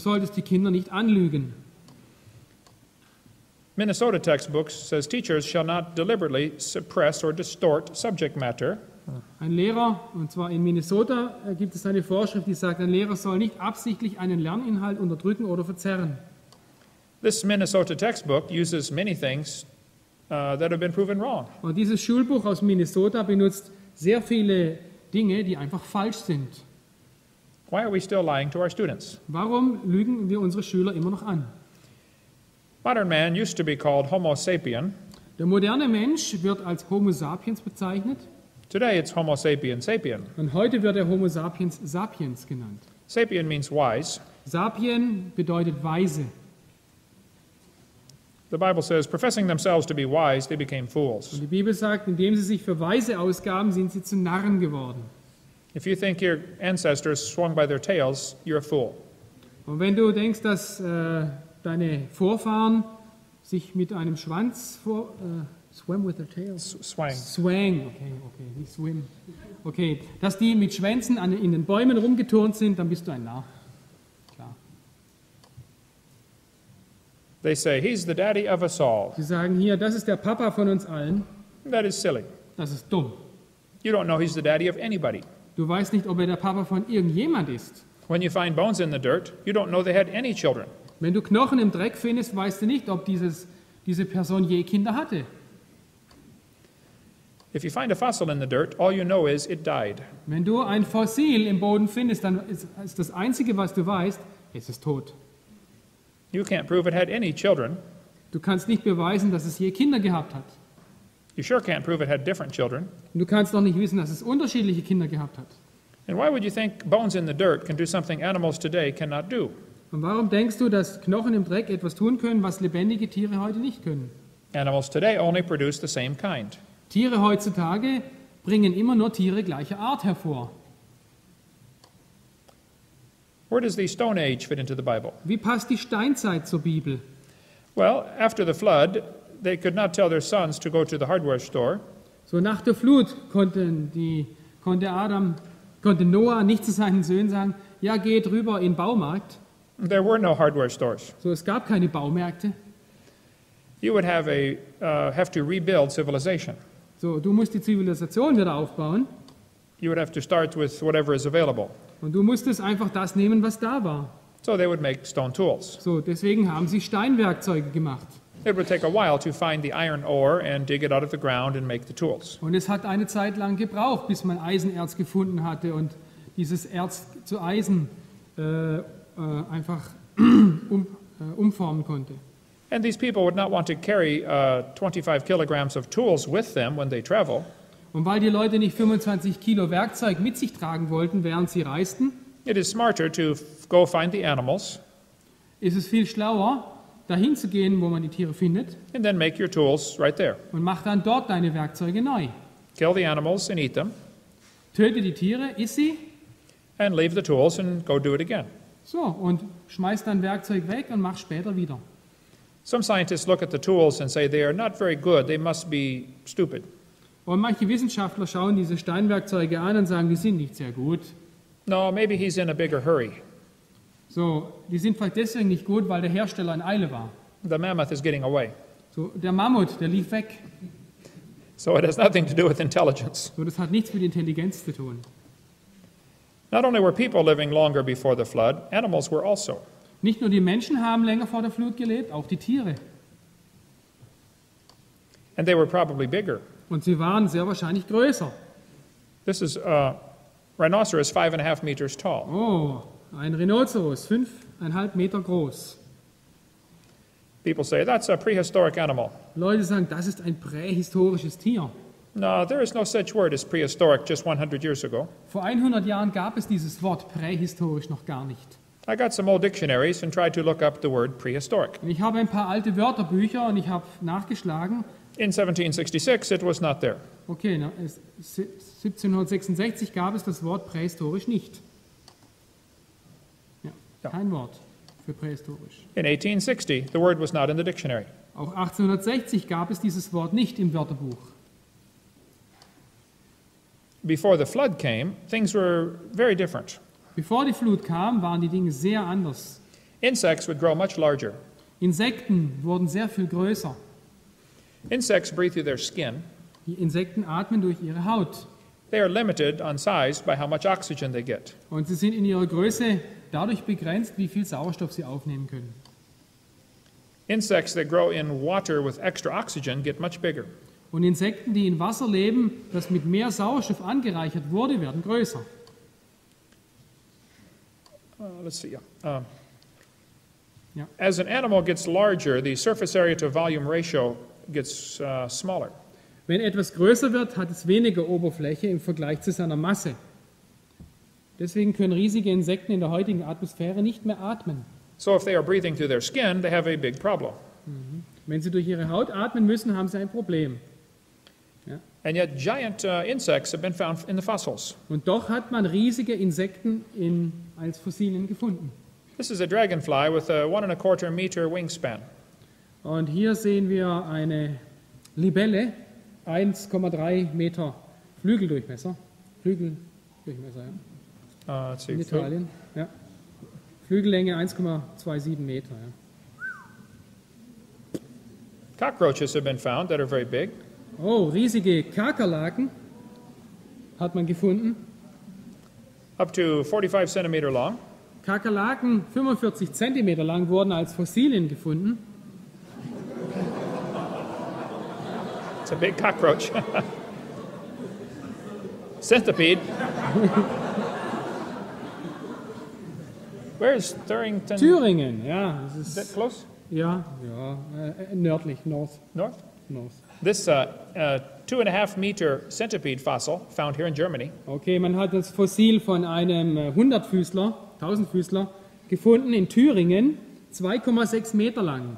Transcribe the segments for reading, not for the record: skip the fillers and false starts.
Du solltest die Kinder nicht anlügen. Minnesota textbook says teachers shall not deliberately suppress or distort subject matter. Ein Lehrer, und zwar in Minnesota, gibt es eine Vorschrift, die sagt, ein Lehrer soll nicht absichtlich einen Lerninhalt unterdrücken oder verzerren. This Minnesota textbook uses many things that have been proven wrong. Und dieses Schulbuch aus Minnesota benutzt sehr viele Dinge, die einfach falsch sind. Why are we still lying to our students? Warum lügen wir unsere Schüler immer noch an? Modern man used to be called Homo sapien. Der moderne Mensch wird als Homo sapiens bezeichnet. Today it's Homo sapien sapien. Und heute wird er Homo sapiens sapiens genannt. Sapien means wise. Sapien bedeutet weise. The Bible says, professing themselves to be wise, they became fools. Und die Bibel sagt, indem sie sich für weise ausgaben, sind sie zu Narren geworden. If you think your ancestors swung by their tails, you're a fool. Und wenn du denkst, dass deine Vorfahren sich mit einem Schwanz swam with their tails? Swang. Swang, okay, nicht swim. Okay, dass die mit Schwänzen in den Bäumen rumgeturnt sind, dann bist du ein Narr. Klar. They say, he's the daddy of us all. Sie sagen hier, das ist der Papa von uns allen. That is silly. Das ist dumm. You don't know he's the daddy of anybody. Du weißt nicht, ob er der Papa von irgendjemand ist. When you find bones in the dirt, you don't know they had any children. Wenn du Knochen im Dreck findest, weißt du nicht, ob diese Person je Kinder hatte. If you find a fossil in the dirt, all you know is it died. Wenn du ein Fossil im Boden findest, dann ist das Einzige, was du weißt, es ist tot. You can't prove it had any children. Du kannst nicht beweisen, dass es je Kinder gehabt hat. You sure can't prove it had different children. Und du kannst doch nicht wissen, dass es unterschiedliche Kinder gehabt hat. And why would you think bones in the dirt can do something animals today cannot do? Und warum denkst du, dass Knochen im Dreck etwas tun können, was lebendige Tiere heute nicht können? Animals today only produce the same kind. Tiere heutzutage bringen immer nur Tiere gleicher Art hervor. Where does the Stone Age fit into the Bible? Wie passt die Steinzeit zur Bibel? Well, after the flood, they could not tell their sons to go to the hardware store. So nach der Flut konnte Noah nicht zu seinen Söhnen sagen, ja, geht rüber in den Baumarkt. There were no hardware stores. So, es gab keine Baumärkte. You would have to rebuild civilization. So, du musst die Zivilisation wieder aufbauen. You would have to start with whatever is available. Und du musstest einfach das nehmen, was da war. So they would make stone tools. So, deswegen haben sie Steinwerkzeuge gemacht. It would take a while to find the iron ore and dig it out of the ground and make the tools. Und es hat eine Zeit lang gebraucht, bis man Eisenerz gefunden hatte und dieses Erz zu Eisen einfach umformen konnte. And these people would not want to carry 25 kilograms of tools with them when they travel. Und weil die Leute nicht 25 Kilo Werkzeug mit sich tragen wollten, während sie reisten, It is smarter to go find the animals ist es viel schlauer, dahin zu gehen, wo man die Tiere findet, and then make your tools right there. und mach dann dort deine Werkzeuge neu. Kill the animals and eat them, Töte die Tiere, iss sie, and leave the tools and go do it again. so, und schmeiß dein Werkzeug weg und mach später wieder. Some scientists look at the tools and say they are not very good, they must be stupid. Und manche Wissenschaftler schauen diese Steinwerkzeuge an und sagen, die sind nicht sehr gut. No, maybe he's in a bigger hurry. So, die sind vielleicht deswegen nicht gut, weil der Hersteller in Eile war. The mammoth is getting away. So, der Mammut, der lief weg. So it has nothing to do with intelligence. So, das hat nichts mit Intelligenz zu tun. Not only were people living longer before the flood, animals were also. Nicht nur die Menschen haben länger vor der Flut gelebt, auch die Tiere. And they were probably bigger. Und sie waren sehr wahrscheinlich größer. This is rhinoceros 5.5 meters tall. Oh, ein Rhinoceros, 5,5 Meter groß. People say that's a prehistoric animal. Leute sagen, das ist ein prähistorisches Tier. No, there is no such word as prehistoric just 100 years ago. Vor 100 Jahren gab es dieses Wort prähistorisch noch gar nicht. I got some old dictionaries and tried to look up the word prehistoric. Und ich habe ein paar alte Wörterbücher und ich habe nachgeschlagen. In 1766, it was not there. Okay, 1766 gab es das Wort prähistorisch nicht. Ja, kein Wort für prähistorisch. In 1860, the word was not in the dictionary. Auch 1860 gab es dieses Wort nicht im Wörterbuch. Before the flood came, things were very different. Bevor die Flut kam, waren die Dinge sehr anders. Insects would grow much larger. Insekten wurden sehr viel größer. Insects breathe through their skin. Die Insekten atmen durch ihre Haut. They are limited on size by how much oxygen they get. Und sie sind in ihrer Größe dadurch begrenzt, wie viel Sauerstoff sie aufnehmen können. Insects that grow in water with extra oxygen get much bigger. Und Insekten, die in Wasser leben, das mit mehr Sauerstoff angereichert wurde, werden größer. Let's see. Yeah. As an animal gets larger, the surface area to volume ratio gets smaller. Wenn etwas größer wird, hat es weniger Oberfläche im Vergleich zu seiner Masse. Deswegen können riesige Insekten in der heutigen Atmosphäre nicht mehr atmen. So if they are breathing through their skin, they have a big problem. Wenn sie durch ihre Haut atmen müssen, haben sie ein Problem. And yet giant insects have been found in the fossils. Und doch hat man riesige Insekten als Fossilien gefunden. This is a dragonfly with a 1¼ meter wingspan. Und hier sehen wir eine Libelle, 1,3 Meter Flügeldurchmesser. Flügeldurchmesser, ja. Let's see. In Italien. Ja. Flügellänge 1,27 Meter. Ja. Cockroaches have been found that are very big. Oh, riesige Kakerlaken hat man gefunden. Up to 45 centimeter long. Kakerlaken 45 Zentimeter lang wurden als Fossilien gefunden. It's a big cockroach. Centipede. Where is Thüringen? Thüringen, ja. Das Is that ist, close? ja, nördlich, North? North. This 2½ meter centipede fossil found here in Germany Okay, man hat das Fossil von einem 1000-Füßler gefunden in Thüringen, 2,6 Meter lang.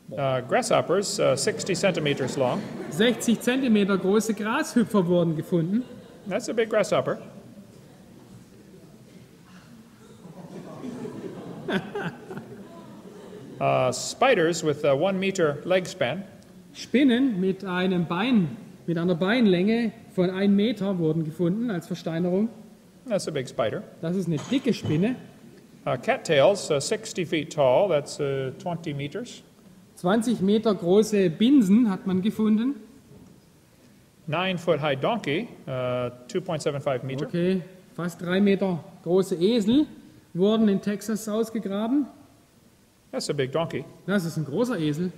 Grasshoppers, 60 centimeters long. 60 Zentimeter große Grashüpfer wurden gefunden. That's a big grasshopper. Spiders with a 1 meter leg span. Spinnen mit einer Beinlänge von 1 Meter wurden gefunden als Versteinerung. That's a big spider. Das ist eine dicke Spinne. Cattails, 60 feet tall. That's 20 meters. 20 Meter große Binsen hat man gefunden. 9-foot high donkey, 2.75 meter. Okay, fast 3 Meter große Esel wurden in Texas ausgegraben. That's a big donkey. Das ist ein großer Esel.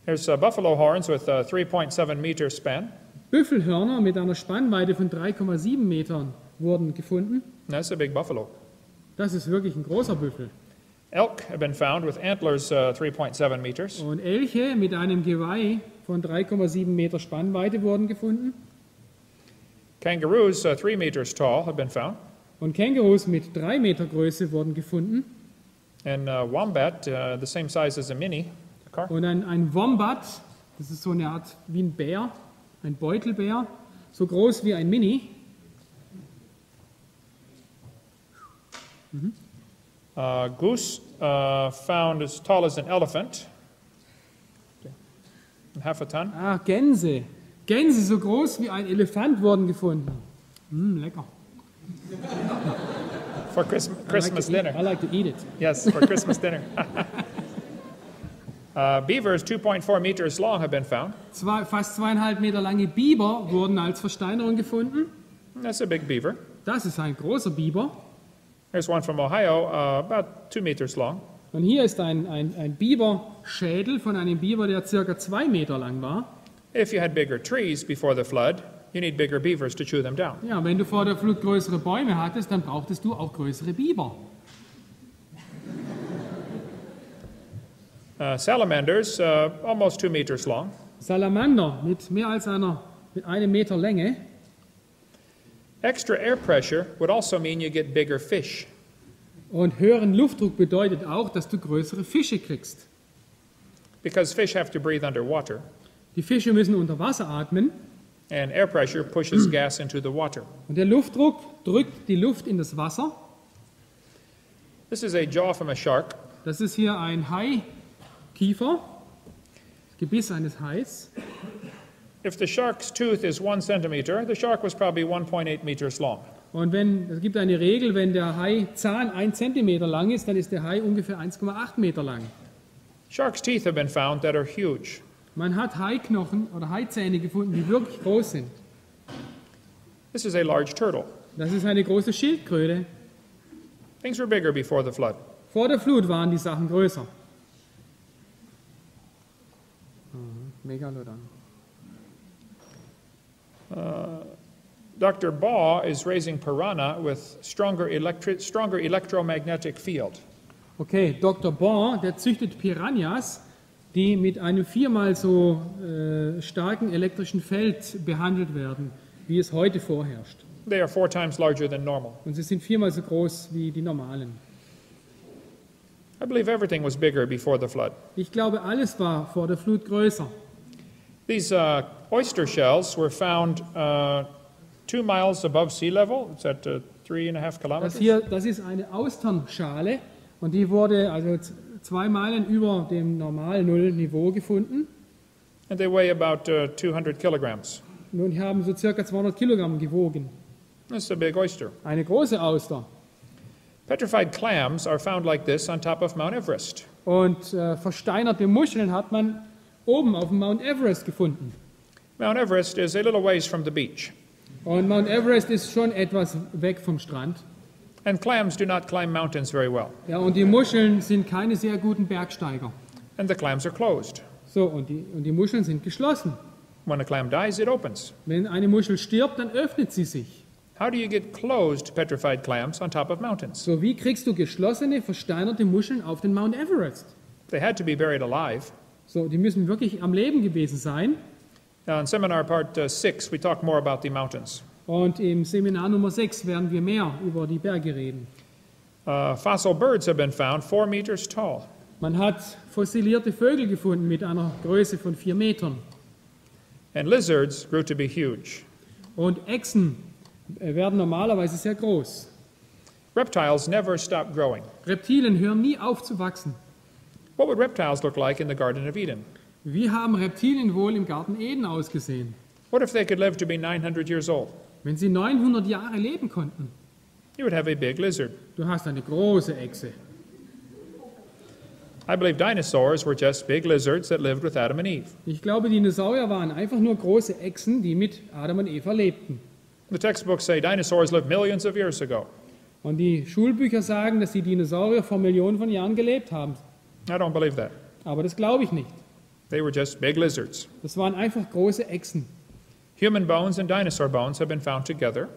There's buffalo horns with a 3.7 meter span. Büffelhörner mit einer Spannweite von 3,7 Metern wurden gefunden. That's a big buffalo. Das ist wirklich ein großer Büffel. Elk have been found with antlers 3.7 meters. Und Elche mit einem Geweih von 3,7 Meter Spannweite wurden gefunden. Kangaroos, 3 meters tall, have been found. Und Kängurus mit 3 Meter Größe wurden gefunden. And wombat, the same size as a mini car. Und ein Wombat, das ist so eine Art wie ein Bär, ein Beutelbär, so groß wie ein Mini. Goose found as tall as an elephant, half a ton. Ah, Gänse. Gänse so groß wie ein Elefant wurden gefunden. Lecker. For Christmas dinner. I like to eat it. Yes, for Christmas dinner. Beavers 2.4 meters long have been found. Fast 2,5 Meter lange Biber wurden als Versteinerung gefunden. That's a big beaver. Das ist ein großer Biber. There's one from Ohio, about 2 meters long. Und hier ist ein Biberschädel von einem Biber, der circa 2 Meter lang war. If you had bigger trees before the flood, you need bigger beavers to chew them down. Ja, wenn du vor der Flut größere Bäume hattest, dann brauchtest du auch größere Biber. Salamanders, almost 2 meters long. Salamander mit mehr als mit 1 Meter Länge. Extra air pressure would also mean you get bigger fish. Und höheren Luftdruck bedeutet auch, dass du größere Fische kriegst. Because fish have to breathe underwater, Die Fische müssen unter Wasser atmen and air pressure pushes gas into the water. und der Luftdruck drückt die Luft in das Wasser. This is a jaw from a shark. Das ist hier ein Haikiefer, Gebiss eines Hais. If the shark's tooth is 1 centimeter, the shark was probably 1.8 meters long. Und es gibt eine Regel, wenn der Haizahn 1 Zentimeter lang ist, dann ist der Hai ungefähr 1,8 Meter lang. Sharks' teeth have been found that are huge. Man hat Haiknochen oder Haizähne gefunden, die wirklich groß sind. This is a large turtle. Das ist eine große Schildkröte. Things were bigger before the flood. Vor der Flut waren die Sachen größer. Megalodon. Dr. Baugh is raising piranha with stronger electromagnetic field. Okay, Dr. Baugh, der züchtet Piranhas, die mit einem 4-mal so starken elektrischen Feld behandelt werden, wie es heute vorherrscht. They are 4 times larger than normal. Und sie sind 4-mal so groß wie die normalen. I believe everything was bigger before the flood. Ich glaube, alles war vor der Flut größer. These oyster shells were found 2 miles above sea level. It's at 3.5 kilometers. Das ist eine Austernschale und die wurde also 2 Meilen über dem normalen Nullniveau gefunden. And they weigh about 200 kilograms. Nun, die haben so circa 200 Kilogramm gewogen. That's a big oyster. Eine große Auster. Petrified clams are found like this on top of Mount Everest. Und versteinerte Muscheln hat man oben auf dem Mount Everest gefunden. Mount Everest is a little ways from the beach. Und Mount Everest ist schon etwas weg vom Strand. And clams do not climb mountains very well. Ja, und die Muscheln sind keine sehr guten Bergsteiger. And the clams are closed. So, und die Muscheln sind geschlossen. When a clam dies, it opens. Wenn eine Muschel stirbt, dann öffnet sie sich. How do you get closed petrified clams on top of mountains? So, wie kriegst du geschlossene, versteinerte Muscheln auf den Mount Everest? They had to be buried alive. So, die müssen wirklich am Leben gewesen sein. In seminar part 6, we talk more about the mountains. Und im Seminar Nummer 6 werden wir mehr über die Berge reden. Fossil birds have been found 4 meters tall. Man hat fossilierte Vögel gefunden mit einer Größe von 4 Metern. And lizards grew to be huge. Und Echsen werden normalerweise sehr groß. Reptiles never stop growing. Reptilien hören nie auf zu wachsen. What would reptiles look like in the Garten of Eden? Wie haben Reptilien wohl im Garten Eden ausgesehen? What if they could live to be 900 years old? Wenn sie 900 Jahre leben konnten? You would have a big lizard. Du hast eine große Echse. I believe dinosaurs were just big lizards that lived with Adam and Eve. Ich glaube, Dinosaurier waren einfach nur große Echsen, die mit Adam und Eva lebten. The textbooks say dinosaurs lived millions of years ago. Und die Schulbücher sagen, dass die Dinosaurier vor Millionen von Jahren gelebt haben. I don't believe that. Aber das glaube ich nicht. They were just big lizards. Das waren einfach große Echsen. Human bones and dinosaur bones have been found together.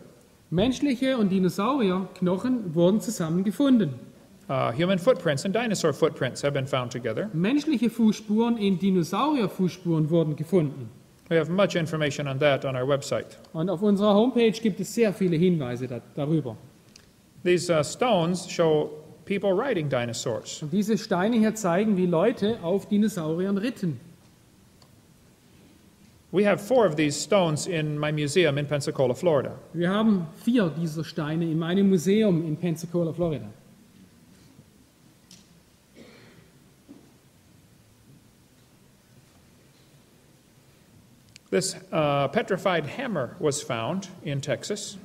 Menschliche und Dinosaurierknochen wurden zusammen gefunden. Human footprints and dinosaur footprints have been found together. Menschliche Fußspuren in Dinosaurierfußspuren wurden gefunden. We have much information on that on our website. Und auf unserer Homepage gibt es sehr viele Hinweise darüber. These stones show people riding dinosaurs. Und diese Steine hier zeigen, wie Leute auf Dinosauriern ritten. We have 4 of these stones in my museum in Pensacola, Florida. Wir haben 4 dieser Steine in meinem Museum in Pensacola, Florida. This petrified hammer was found in Texas.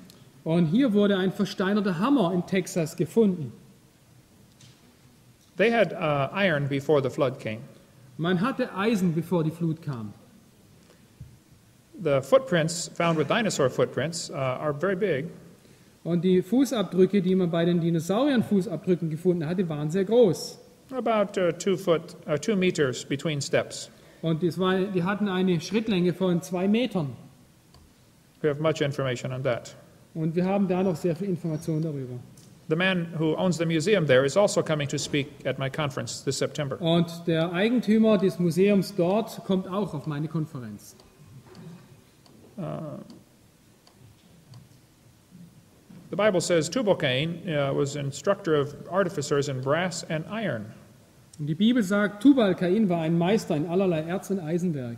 Und hier wurde ein versteinerter Hammer in Texas gefunden. They had iron before the flood came. Man hatte Eisen, bevor die Flut kam. The footprints found with dinosaur footprints are very big. Und die Fußabdrücke, die man bei den Dinosauriern-Fußabdrücken gefunden hatte, waren sehr groß. About 2 meters between steps. Und die hatten eine Schrittlänge von 2 Metern. We have much information on that. Und wir haben da noch sehr viel Information darüber. The man who owns the museum there is also coming to speak at my conference this September. Und der Eigentümer des Museums dort kommt auch auf meine Konferenz. The Bible says Tubal-Cain was instructor of artificers in brass and iron. Und die Bibel sagt, Tubal-Cain war ein Meister in allerlei Erz- und Eisenwerk.